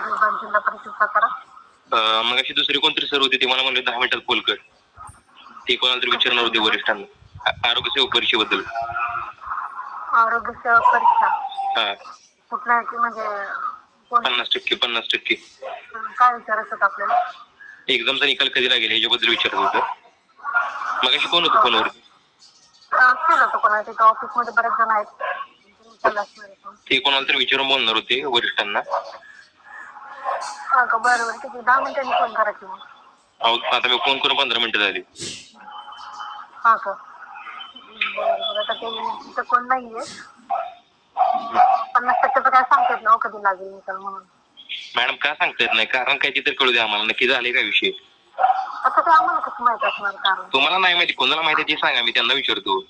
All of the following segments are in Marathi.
जिल्हा परिषद सातारा. मग अशी दुसरी कोणतरी सर होते ते मला म्हणले 10 मिनिटात कॉल कर. ते कोणाला तरी विचारणार होते वरिष्ठांना आरोग्य सेवा परीक्षेबद्दल. आरोग्य सेवा परीक्षा हा कुठल्या म्हणजे 50% काय विचारायचं होतं आपल्याला? एक्झामचा निकाल कधी लागेल ह्याच्याबद्दल विचारत होतं. मग अशी कोण होतं फोनवर? ऑफिस मध्ये बरेच जण आहेत. ते कोणाला तरी विचारून बोलणार होते वरिष्ठांना. बरं ठीक आहे 10 मिनिटांनी फोन करा की मग. आता मी फोन करून 15 मिनिटं झाली. हा का बरं आता ते तिथं कोण नाहीये. 50% काय सांगता येत ना कधी लागेल निकाल म्हणून. मॅडम का सांगता येत नाही? कारण काय ते तर कळू द्या आम्हाला नक्की झाले काय विषय. आता ते आम्हाला कसं माहित असणार कारण? तुम्हाला नाही माहिती कोणाला माहिती ते सांगा मी त्यांना विचारतो.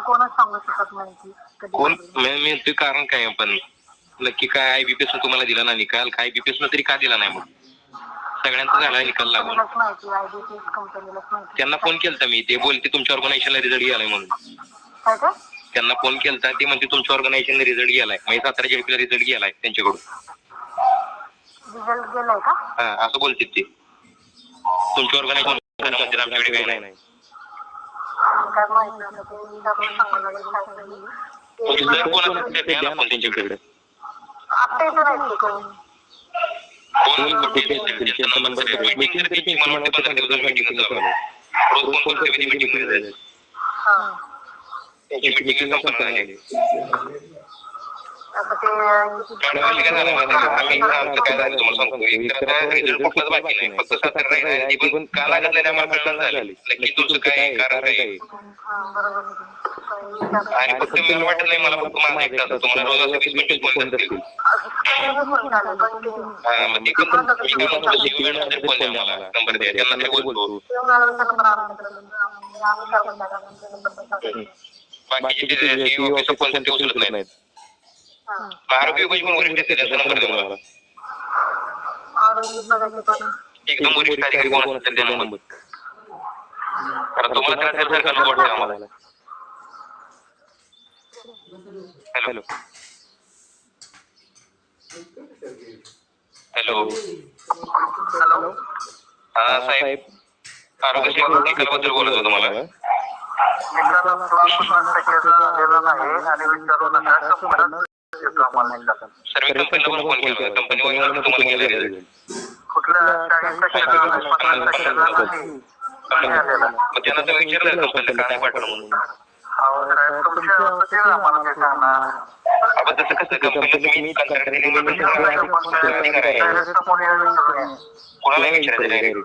कोणच सांगू शकत नाही कोण मी ते कारण काय पण नक्की काय आयबीपीएस तुम्हाला दिला ना निकाल? काय आयबीपीएस तरी का दिला नाही मग? सगळ्यांचा झाला निकाल लागून. त्यांना फोन केलता मी ते बोलते तुमच्या ऑर्गनायझेशनला रिझल्ट गेलाय म्हणून. त्यांना फोन केलता ते म्हणते तुमच्या ऑर्गनायझेशनला रिझल्ट गेलाय म्हणजे सातारा जेपीला रिझल्ट गेलाय त्यांच्याकडून. रिझल्ट गेलाय का? हा असं बोलते ते. तुमच्या ऑर्गनायझेशन आमच्याकडे काय नाही. सर कोण असतात ते द्या ना फोन त्यांच्याकडे. त्यांचा नंबर मीटिंग तरी त्यांची मला वाटतं 15 दिवसाला मीटिंग चालू आहे. रोज फोन करते ती मीटिंग मध्ये जायचं. त्यांची मीटिंग संपणार आहे. कुठलाच बाकी नाही फक्त सातारा राहिला ती पण का लागत नाही आम्हाला कळणार झाली. नक्की तुमचं काय कारण काय? आणि फक्त मला वाटत नाही मला फक्त माझा एक तास तुम्हाला रोज असं 20-25 फोन करतील. मग ते फोन द्या मला नंबर द्या त्यांना तरी बोलतो. बाकीचे ते ऑफिसचा फोन ते उचलत नाहीत. आरोग्य विभाग पण वरिष्ठ असते त्याचा नंबर द्या मला. एकदम वरिष्ठ अधिकारी कोण असतील त्या नंबर. कारण तुम्हाला त्रास झाल्यासारखं वाटतं आम्हाला. हॅलो हॅलो हॅलो हा साहेब आरोग्य सेवा निकालाबद्दल बोलत होतो तुम्हाला. सर्व कंपनीला पण फोन केला कंपनी वाले तुम्हाला गेला रिझल्ट. मग त्यांना तर विचारलं कंपनीला काय पाठवलं म्हणून. तसं कसं कंपनीला तुम्ही कंत्राट दिली कोणाला विचारायचं?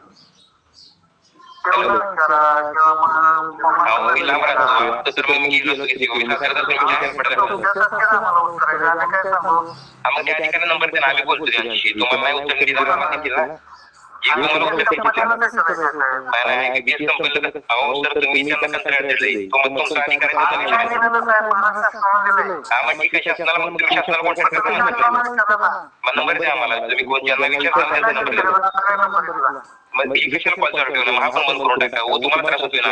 लांब राहतो तसं मग मी गेलो मग त्या ठिकाणी नंबर द्या आम्ही बोलतो त्यांच्याशी. तुम्हाला नाही उत्तर दिलं आम्हाला देतील ना. सर तुम्ही त्यांना कंत्राट दिलंय तुमचा अधिकारी मग ठीक आहे शासनाला मग तुम्ही शासनाला कॉन्टॅक्ट करा. मग नंबर द्या आम्हाला तुम्ही कोण ज्यांना विचारता नंबर द्या. मग एक कशाला कॉल चालू ठेवला हा पण बंद करून टाका. तुम्हाला त्रास होतोय ना.